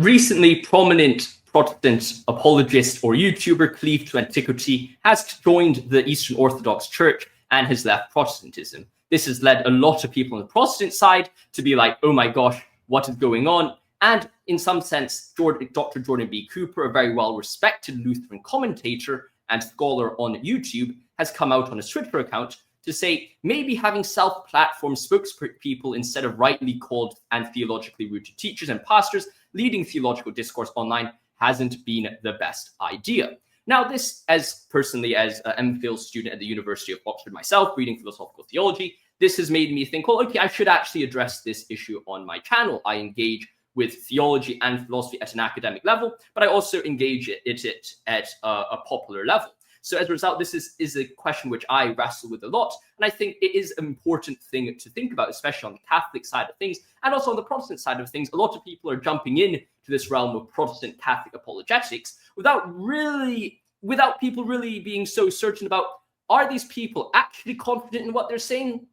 recently prominent Protestant apologist or YouTuber, cleaved to antiquity, has joined the Eastern Orthodox Church and has left Protestantism. This has led a lot of people on the Protestant side to be like, oh my gosh, what is going on? And in some sense, Dr. Jordan B. Cooper, a very well-respected Lutheran commentator and scholar on YouTube, has come out on his Twitter account to say maybe having self-platform spokespeople instead of rightly called and theologically rooted teachers and pastors leading theological discourse online hasn't been the best idea. Now, this, as personally as an MPhil student at the University of Oxford myself, reading philosophical theology, this has made me think, well, okay, I should actually address this issue on my channel. I engage with theology and philosophy at an academic level, but I also engage it at a popular level. So as a result, this is a question which I wrestle with a lot. And I think it is an important thing to think about, especially on the Catholic side of things. And also on the Protestant side of things, a lot of people are jumping in to this realm of Protestant Catholic apologetics without people really being so certain about, are these people actually confident in what they're saying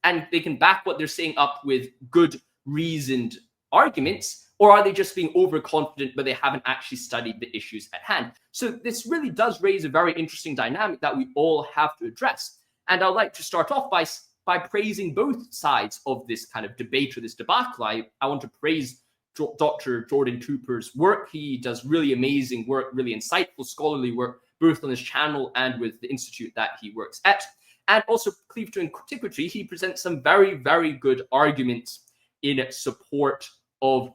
and they can back what they're saying up with good reasoned arguments, or are they just being overconfident but they haven't actually studied the issues at hand? So this really does raise a very interesting dynamic that we all have to address. And I'd like to start off by praising both sides of this kind of debate or this debacle. I want to praise Dr. Jordan Cooper's work. He does really amazing work, really insightful scholarly work, both on his channel and with the institute that he works at. And also, cleaved to antiquity, he presents some very, very good arguments in support of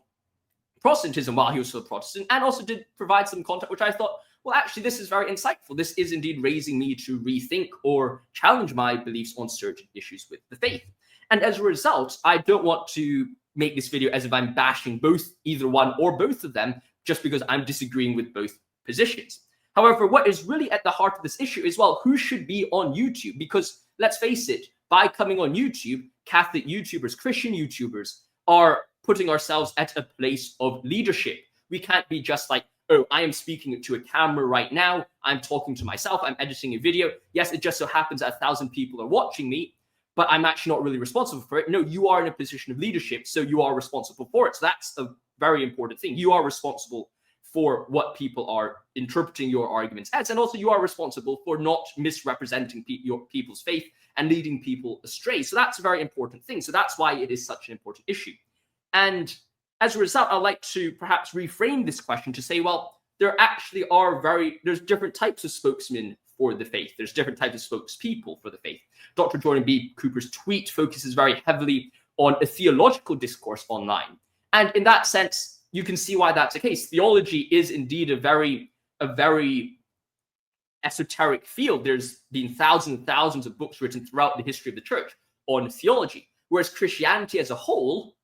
Protestantism while he was still a Protestant, and also did provide some content which I thought, well, actually, this is very insightful. This is indeed raising me to rethink or challenge my beliefs on certain issues with the faith. And as a result, I don't want to make this video as if I'm bashing either one or both of them, just because I'm disagreeing with both positions. However, what is really at the heart of this issue is, well, who should be on YouTube? Because let's face it, by coming on YouTube, Catholic YouTubers, Christian YouTubers are putting ourselves at a place of leadership. We can't be just like, oh, I am speaking to a camera right now. I'm talking to myself. I'm editing a video. Yes, it just so happens that 1,000 people are watching me, but I'm actually not really responsible for it. No, you are in a position of leadership, so you are responsible for it. So that's a very important thing. You are responsible for what people are interpreting your arguments as, and also you are responsible for not misrepresenting your people's faith and leading people astray. So that's a very important thing. So that's why it is such an important issue. And as a result, I'd like to perhaps reframe this question to say, well, there actually there's different types of spokesmen for the faith. There's different types of spokespeople for the faith. Dr. Jordan B. Cooper's tweet focuses very heavily on a theological discourse online. And in that sense, you can see why that's the case. Theology is indeed a very esoteric field. There's been thousands and thousands of books written throughout the history of the church on theology. Whereas Christianity as a whole,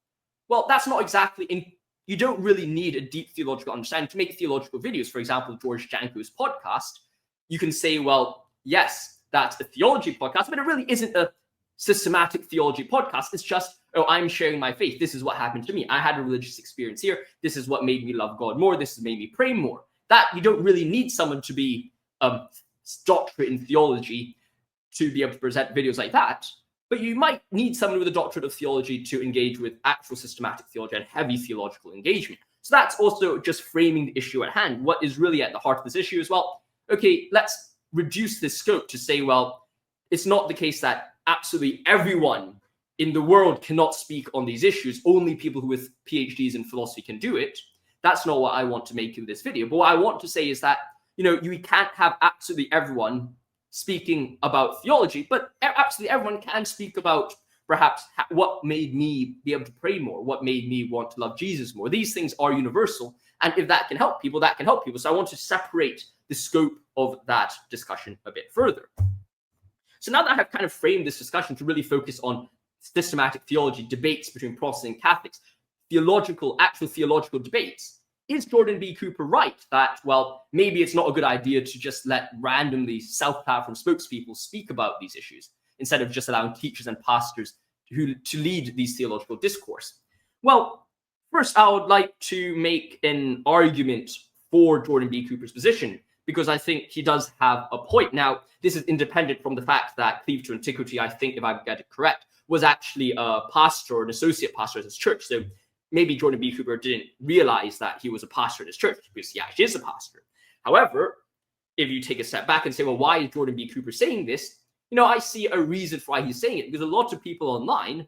well, that's not exactly you don't really need a deep theological understanding to make theological videos. For example, George Janko's podcast, you can say, well, yes, that's a theology podcast, but it really isn't a systematic theology podcast. It's just, oh, I'm sharing my faith. This is what happened to me. I had a religious experience here. This is what made me love God more. This has made me pray more. That you don't really need someone to be a doctorate in theology to be able to present videos like that. But you might need someone with a doctorate of theology to engage with actual systematic theology and heavy theological engagement. So that's also just framing the issue at hand. What is really at the heart of this issue is, well, okay, let's reduce this scope to say, well, it's not the case that absolutely everyone in the world cannot speak on these issues. Only people who with PhDs in philosophy can do it. That's not what I want to make in this video. But what I want to say is that, you can't have absolutely everyone speaking about theology, but absolutely everyone can speak about perhaps what made me be able to pray more, what made me want to love Jesus more. These things are universal. And if that can help people, that can help people. So I want to separate the scope of that discussion a bit further. So now that I have kind of framed this discussion to really focus on systematic theology, debates between Protestant and Catholics, actual theological debates, is Jordan B. Cooper right that, well, maybe it's not a good idea to just let randomly self-platform spokespeople speak about these issues instead of just allowing teachers and pastors to lead these theological discourse? Well, first, I would like to make an argument for Jordan B. Cooper's position, because I think he does have a point. Now, this is independent from the fact that Cleaved to Antiquity, I think, if I get it correct, was actually a pastor or an associate pastor at his church. So maybe Jordan B. Cooper didn't realize that he was a pastor in his church, because he actually is a pastor. However, if you take a step back and say, well, why is Jordan B. Cooper saying this? I see a reason for why he's saying it, because a lot of people online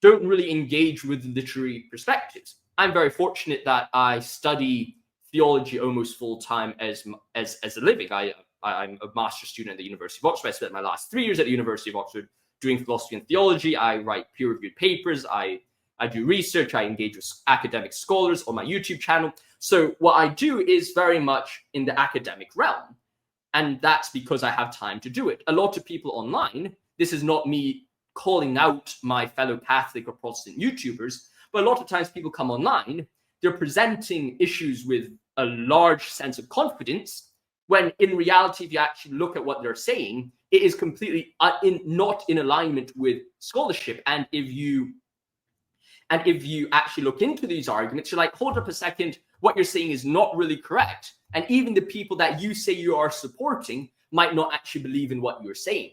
don't really engage with literary perspectives. I'm very fortunate that I study theology almost full-time as a living. I'm a master's student at the University of Oxford. I spent my last 3 years at the University of Oxford doing philosophy and theology. I write peer-reviewed papers. I do research. I engage with academic scholars on my YouTube channel. So what I do is very much in the academic realm. And that's because I have time to do it. A lot of people online, this is not me calling out my fellow Catholic or Protestant YouTubers, but a lot of times people come online, they're presenting issues with a large sense of confidence, when in reality, if you actually look at what they're saying, it is completely not in alignment with scholarship. And if you actually look into these arguments, you're like, hold up a second, what you're saying is not really correct. And even the people that you say you are supporting might not actually believe in what you're saying.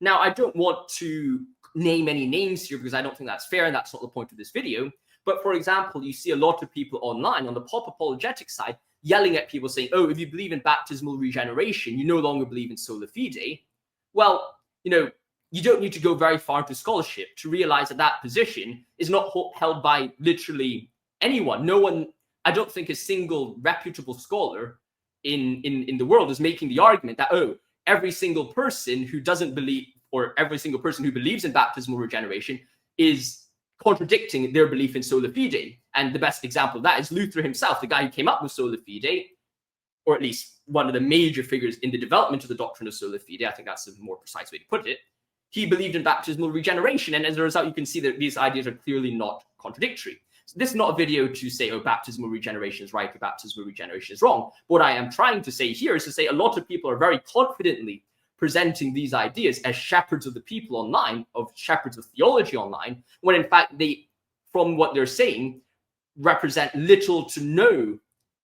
Now, I don't want to name any names here because I don't think that's fair, and that's not the point of this video. But for example, you see a lot of people online on the pop apologetic side yelling at people saying, oh, if you believe in baptismal regeneration, you no longer believe in sola fide. Well, you don't need to go very far into scholarship to realize that that position is not held by literally anyone. No one, I don't think a single reputable scholar in the world is making the argument that, oh, every single person who doesn't believe, or every single person who believes in baptismal regeneration is contradicting their belief in sola fide. And the best example of that is Luther himself, the guy who came up with sola fide, or at least one of the major figures in the development of the doctrine of sola fide. I think that's a more precise way to put it. He believed in baptismal regeneration, and as a result, you can see that these ideas are clearly not contradictory. So this is not a video to say, oh, baptismal regeneration is right or baptismal regeneration is wrong. What I am trying to say here is to say a lot of people are very confidently presenting these ideas as shepherds of the people online, of shepherds of theology online, when in fact they, from what they're saying, represent little to no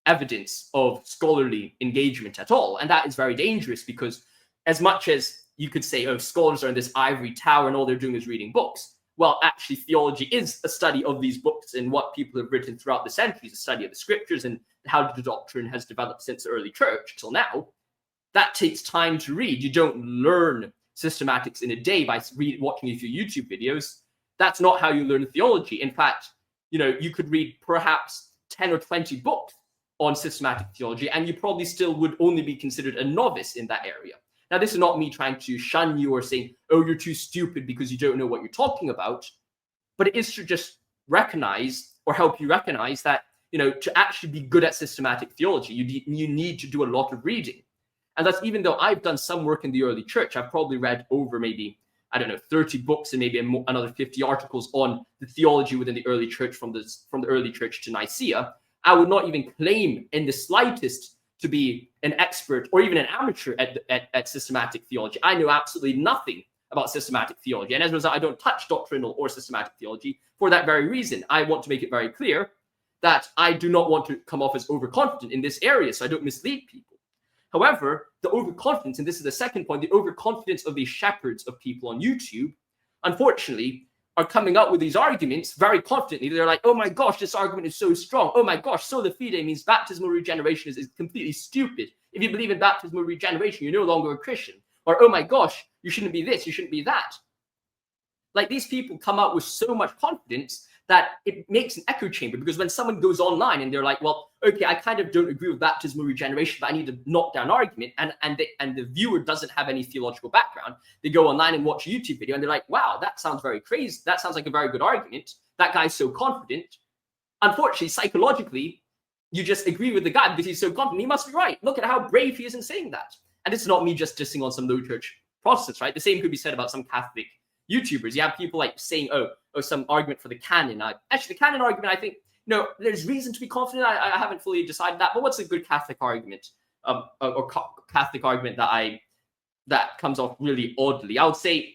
evidence of scholarly engagement at all. And that is very dangerous, because as much as you could say, oh, scholars are in this ivory tower and all they're doing is reading books, well, actually, theology is a study of these books and what people have written throughout the centuries, a study of the scriptures and how the doctrine has developed since the early church till now. That takes time to read. You don't learn systematics in a day by watching a few YouTube videos. That's not how you learn theology. In fact, you could read perhaps 10 or 20 books on systematic theology, and you probably still would only be considered a novice in that area. Now, this is not me trying to shun you or saying, oh, you're too stupid because you don't know what you're talking about. But it is to just recognize, or help you recognize, that, to actually be good at systematic theology, you need to do a lot of reading. And that's, even though I've done some work in the early church, I've probably read over maybe, 30 books and maybe another 50 articles on the theology within the early church, from the early church to Nicaea. I would not even claim in the slightest to be an expert or even an amateur at systematic theology. I know absolutely nothing about systematic theology. And as a result, I don't touch doctrinal or systematic theology for that very reason. I want to make it very clear that I do not want to come off as overconfident in this area, so I don't mislead people. However, the overconfidence, and this is the second point, the overconfidence of these shepherds of people on YouTube, unfortunately, are coming up with these arguments very confidently. They're like, oh my gosh, this argument is so strong. Oh my gosh, sola fide means baptismal regeneration is completely stupid. If you believe in baptismal regeneration, you're no longer a Christian. Or, oh my gosh, you shouldn't be this, you shouldn't be that. Like, these people come out with so much confidence that it makes an echo chamber, because when someone goes online and they're like, well, okay, I kind of don't agree with baptismal regeneration, but I need a knockdown argument, and the viewer doesn't have any theological background, they go online and watch a YouTube video and they're like, wow, that sounds very crazy. That sounds like a very good argument. That guy's so confident. Unfortunately, psychologically, you just agree with the guy because he's so confident. He must be right. Look at how brave he is in saying that. And it's not me just dissing on some low church Protestants, right? The same could be said about some Catholic YouTubers. You have people like saying, oh, some argument for the canon. Actually, the canon argument, I think, there's reason to be confident. I haven't fully decided that. But what's a good Catholic argument, Catholic argument that comes off really oddly? I would say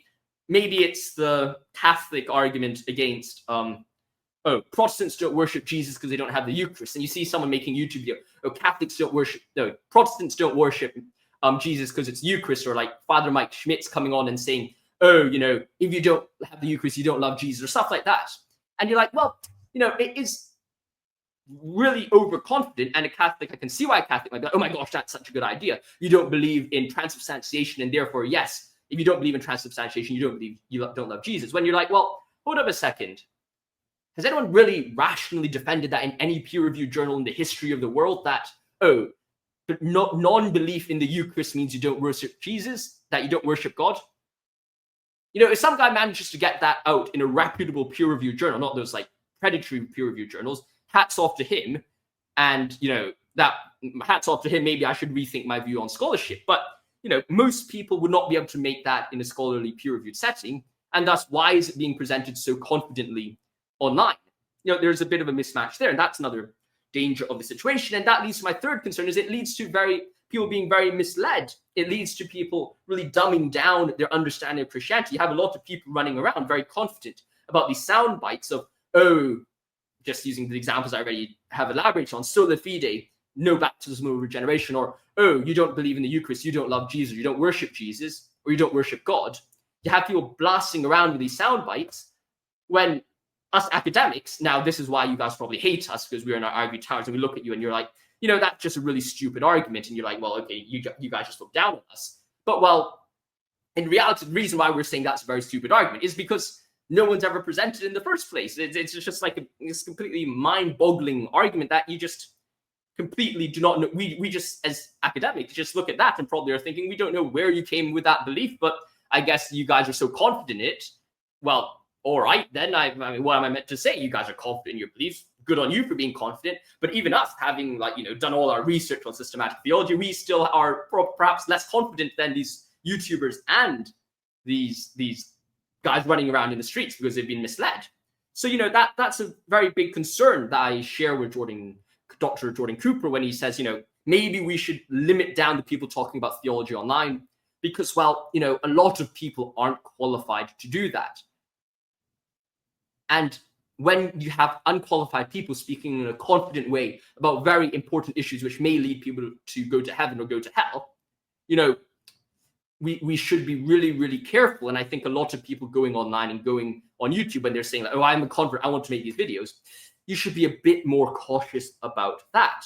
maybe it's the Catholic argument against, Protestants don't worship Jesus because they don't have the Eucharist. And you see someone making YouTube video, Protestants don't worship Jesus because it's Eucharist, or like Father Mike Schmidt's coming on and saying, oh, if you don't have the Eucharist, you don't love Jesus, or stuff like that. And you're like, well, it is really overconfident, and a Catholic, I can see why a Catholic might be like, oh my gosh, that's such a good idea. You don't believe in transubstantiation, and therefore, yes, if you don't believe in transubstantiation, you don't love Jesus. When you're like, well, hold up a second. Has anyone really rationally defended that in any peer-reviewed journal in the history of the world that, oh, non-belief in the Eucharist means you don't worship Jesus, that you don't worship God? If some guy manages to get that out in a reputable peer-reviewed journal, not those like predatory peer-reviewed journals, hats off to him. And, that hats off to him. Maybe I should rethink my view on scholarship. But, most people would not be able to make that in a scholarly peer-reviewed setting. And thus, why is it being presented so confidently online? There's a bit of a mismatch there. And that's another danger of the situation. And that leads to my third concern, is it leads to people being very misled. It leads to people really dumbing down their understanding of Christianity. You have a lot of people running around very confident about these sound bites of, oh, just using the examples I already have elaborated on, sola fide, no baptismal regeneration, or, oh, you don't believe in the Eucharist, you don't love Jesus, you don't worship Jesus, or you don't worship God. You have people blasting around with these sound bites when us academics, now this is why you guys probably hate us, because we're in our ivory towers and we look at you and you're like, that's just a really stupid argument. And you're like, well, okay, you guys just look down on us. But, well, in reality, the reason why we're saying that's a very stupid argument is because no one's ever presented in the first place. It's just like this completely mind-boggling argument that you just completely do not know. We just, as academics, just look at that and probably are thinking, we don't know where you came with that belief, but I guess you guys are so confident in it. Well, all right, then, I mean, what am I meant to say? You guys are confident in your beliefs. Good on you for being confident. But even us, having done all our research on systematic theology, we still are perhaps less confident than these YouTubers and these guys running around in the streets because they've been misled. So, that's a very big concern that I share with Dr. Jordan Cooper when he says, maybe we should limit down the people talking about theology online because, well, a lot of people aren't qualified to do that. And when you have unqualified people speaking in a confident way about very important issues which may lead people to go to heaven or go to hell, we should be really, really careful. And I think a lot of people going online and going on YouTube and they're saying, like, oh, I'm a convert, I want to make these videos. You should be a bit more cautious about that.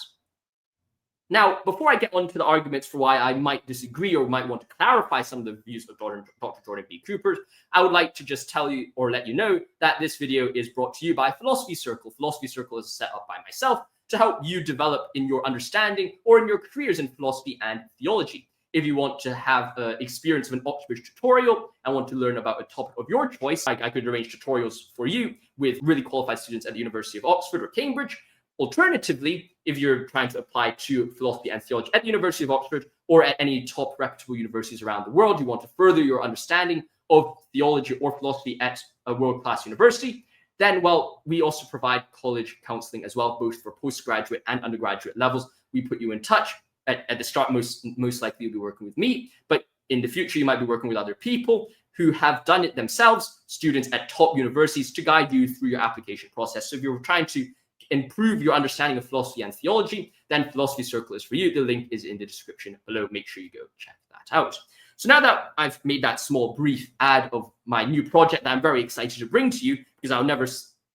Now, before I get on to the arguments for why I might disagree or might want to clarify some of the views of Dr. Jordan B. Cooper, I would like to just tell you or let you know that this video is brought to you by Philosophy Circle. Philosophy Circle is set up by myself to help you develop in your understanding or in your careers in philosophy and theology. If you want to have experience of an Oxbridge tutorial and want to learn about a topic of your choice, I could arrange tutorials for you with really qualified students at the University of Oxford or Cambridge. Alternatively, if you're trying to apply to philosophy and theology at the University of Oxford or at any top reputable universities around the world, you want to further your understanding of theology or philosophy at a world-class university, then, well, we also provide college counseling as well, both for postgraduate and undergraduate levels. We put you in touch. At the start, most likely you'll be working with me, but in the future, you might be working with other people who have done it themselves, students at top universities, to guide you through your application process. So if you're trying to improve your understanding of philosophy and theology, then Philosophy Circle is for you. The link is in the description below. Make sure you go check that out. So now that I've made that small brief ad of my new project that I'm very excited to bring to you, because I'll never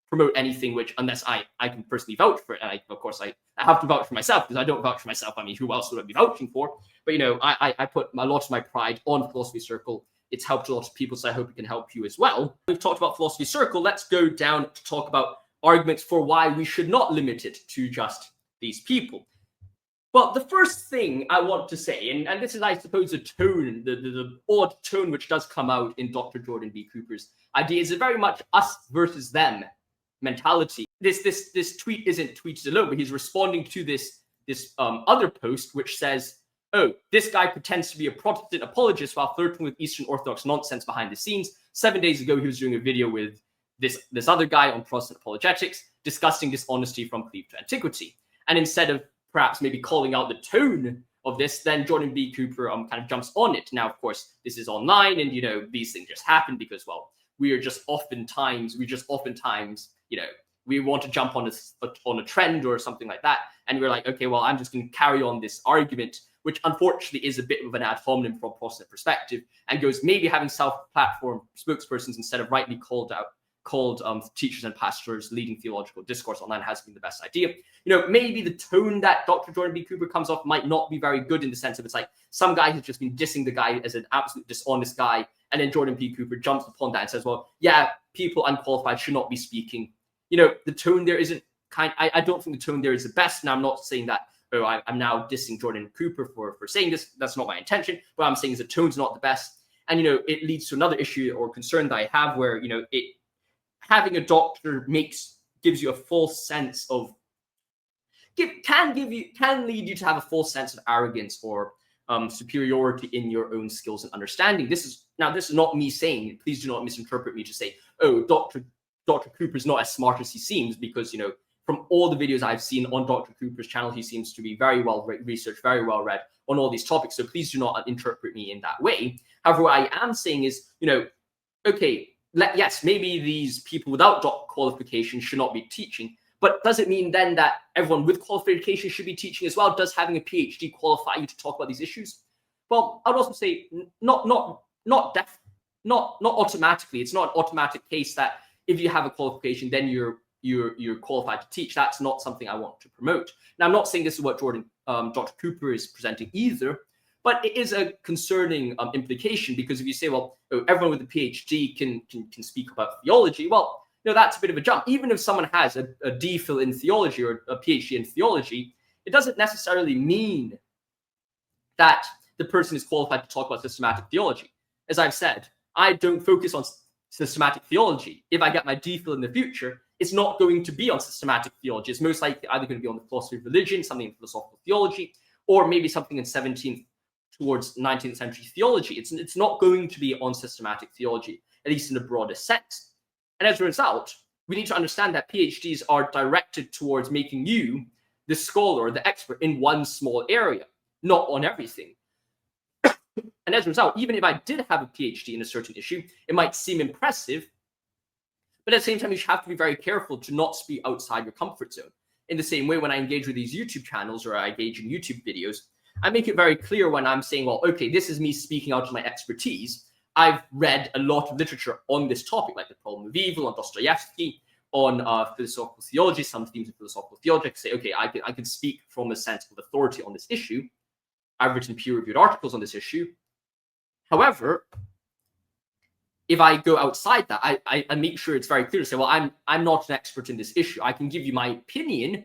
promote anything which, unless I can personally vouch for it, and of course I have to vouch for myself, because I don't vouch for myself. I mean, who else would I be vouching for? But I put a lot of my pride on Philosophy Circle. It's helped a lot of people, so I hope it can help you as well. We've talked about Philosophy Circle. Let's go down to talk about arguments for why we should not limit it to just these people. Well, the first thing I want to say, and this is, I suppose, a tone, the odd tone which does come out in Dr. Jordan B. Cooper's idea, is a very much us versus them mentality. This tweet isn't tweeted alone, but he's responding to this other post which says, oh, this guy pretends to be a Protestant apologist while flirting with Eastern Orthodox nonsense behind the scenes. 7 days ago, he was doing a video with this other guy on Protestant apologetics discussing dishonesty from Cleave to Antiquity. And instead of perhaps maybe calling out the tone of this, then Jordan B. Cooper kind of jumps on it. Now, of course, this is online, and these things just happen because, well, we just oftentimes, we want to jump on a trend or something like that, and we're like, okay, well, I'm just going to carry on this argument, which unfortunately is a bit of an ad hominem from a Protestant perspective, and goes maybe having self-platform spokespersons instead of rightly called called Teachers and Pastors Leading Theological Discourse Online has been the best idea. Maybe the tone that Dr. Jordan B. Cooper comes off might not be very good in the sense of it's like some guy has just been dissing the guy as an absolute dishonest guy, and then Jordan B. Cooper jumps upon that and says, well, yeah, people unqualified should not be speaking. The tone there isn't I don't think the tone there is the best. And I'm not saying that, I'm now dissing Jordan Cooper for saying this. That's not my intention. What I'm saying is the tone's not the best. And, it leads to another issue or concern that I have where, having a doctor gives you a false sense of, can lead you to have a false sense of arrogance or superiority in your own skills and understanding. This is not me saying, please do not misinterpret me to say, oh, Dr. Cooper is not as smart as he seems, because, from all the videos I've seen on Dr. Cooper's channel, he seems to be very well researched, very well read on all these topics. So please do not interpret me in that way. However, what I am saying is, okay, yes, maybe these people without qualification should not be teaching, but does it mean then that everyone with qualification should be teaching as well? Does having a PhD qualify you to talk about these issues? Well, I would also say not automatically. It's not an automatic case that if you have a qualification, then you're qualified to teach. That's not something I want to promote. Now, I'm not saying this is what Dr. Cooper is presenting either, but it is a concerning implication, because if you say, well, everyone with a PhD can speak about theology, well, that's a bit of a jump. Even if someone has a DPhil in theology or a PhD in theology, it doesn't necessarily mean that the person is qualified to talk about systematic theology. As I've said, I don't focus on systematic theology. If I get my DPhil in the future, it's not going to be on systematic theology. It's most likely either going to be on the philosophy of religion, something in philosophical theology, or maybe something in 17th towards 19th century theology. It's not going to be on systematic theology, at least in the broadest sense. And as a result, we need to understand that PhDs are directed towards making you the scholar, the expert in one small area, not on everything. And as a result, even if I did have a PhD in a certain issue, it might seem impressive, but at the same time, you have to be very careful to not speak outside your comfort zone. In the same way, when I engage with these YouTube channels or I engage in YouTube videos, I make it very clear when I'm saying, well, okay, this is me speaking out of my expertise. I've read a lot of literature on this topic, like The Problem of Evil, on Dostoevsky, on philosophical theology, some themes of philosophical theology. I can say, okay, I can speak from a sense of authority on this issue. I've written peer-reviewed articles on this issue. However, if I go outside that, I make sure it's very clear to say, well, I'm not an expert in this issue. I can give you my opinion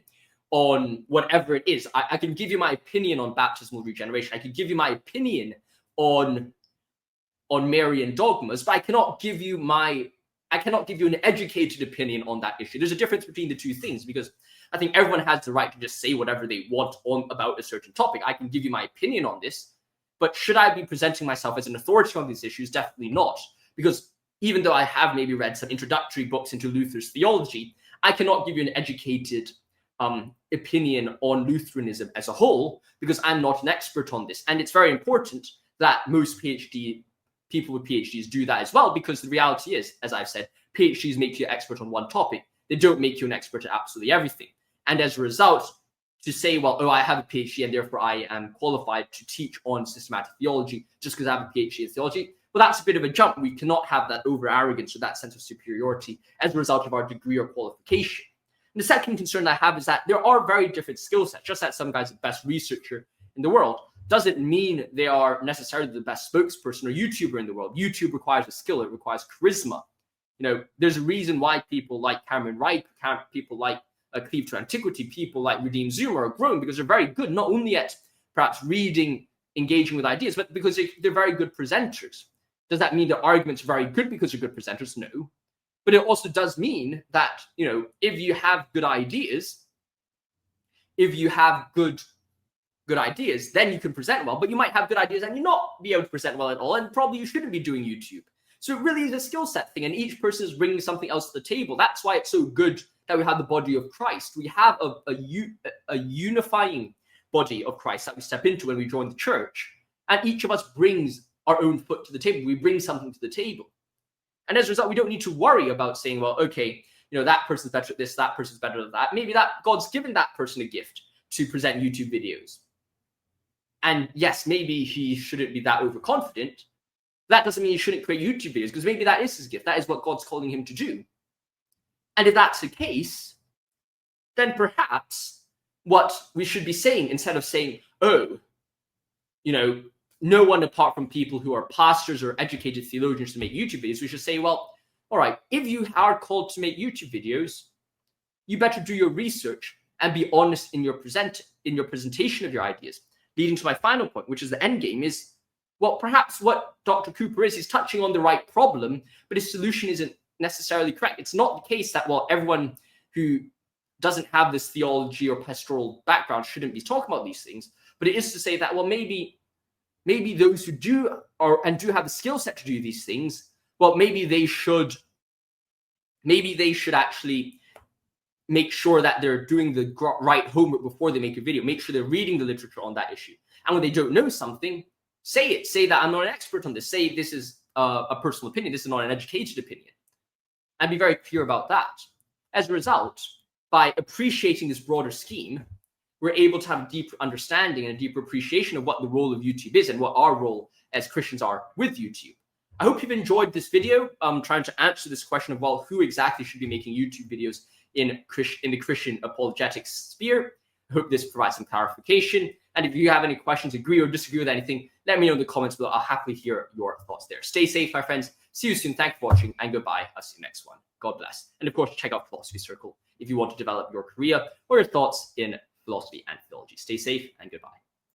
on whatever it is. I can give you my opinion on baptismal regeneration. I can give you my opinion on Marian dogmas, but I cannot give you an educated opinion on that issue. There's a difference between the two things, because I think everyone has the right to just say whatever they want about a certain topic. I can give you my opinion on this, but should I be presenting myself as an authority on these issues? Definitely not. Because even though I have maybe read some introductory books into Luther's theology, I cannot give you an educated opinion on Lutheranism as a whole, because I'm not an expert on this. And it's very important that most people with PhDs do that as well, because the reality is, as I've said, PhDs make you an expert on one topic. They don't make you an expert at absolutely everything. And as a result, to say, well, oh, I have a PhD and therefore I am qualified to teach on systematic theology just because I have a PhD in theology, well, that's a bit of a jump. We cannot have that over-arrogance or that sense of superiority as a result of our degree or qualification. And the second concern I have is that there are very different skill sets. Just as some guys are the best researcher in the world doesn't mean they are necessarily the best spokesperson or YouTuber in the world. YouTube requires a skill. It requires charisma. There's a reason why people like Cameron Wright, people like Cleave to Antiquity, people like Redeem Zuma are growing, because they're very good, not only at perhaps reading, engaging with ideas, but because they're very good presenters. Does that mean their arguments are very good because they're good presenters? No. But it also does mean that, if you have good ideas, then you can present well, but you might have good ideas and you not be able to present well at all, and probably you shouldn't be doing YouTube. So it really is a skill set thing, and each person is bringing something else to the table. That's why it's so good that we have the body of Christ. We have a unifying body of Christ that we step into when we join the church, and each of us brings our own foot to the table. We bring something to the table. And as a result, we don't need to worry about saying, well, okay, that person's better at this, that person's better at that. Maybe that God's given that person a gift to present YouTube videos. And yes, maybe he shouldn't be that overconfident. That doesn't mean he shouldn't create YouTube videos, because maybe that is his gift. That is what God's calling him to do. And if that's the case, then perhaps what we should be saying, instead of saying, oh, you know, no one apart from people who are pastors or educated theologians to make YouTube videos, we should say, well, all right, if you are called to make YouTube videos, you better do your research and be honest in your presentation of your ideas. Leading to my final point, which is the end game, is, well, perhaps what Dr. Cooper is, he's touching on the right problem, but his solution isn't necessarily correct. It's not the case that, well, everyone who doesn't have this theology or pastoral background shouldn't be talking about these things, but it is to say that, well, maybe those who do have the skill set to do these things, well, maybe they should actually make sure that they're doing the right homework before they make a video, make sure they're reading the literature on that issue. And when they don't know something, say it. Say that I'm not an expert on this. Say this is a personal opinion. This is not an educated opinion. And be very clear about that. As a result, by appreciating this broader scheme, we're able to have a deeper understanding and a deeper appreciation of what the role of YouTube is and what our role as Christians are with YouTube. I hope you've enjoyed this video. I'm trying to answer this question of, well, who exactly should be making YouTube videos in the Christian apologetics sphere. I hope this provides some clarification. And if you have any questions, agree or disagree with anything, let me know in the comments below. I'll happily hear your thoughts there. Stay safe, my friends. See you soon. Thanks for watching, and goodbye. I'll see you next one. God bless. And of course, check out Philosophy Circle if you want to develop your career or your thoughts in philosophy and theology. Stay safe and goodbye.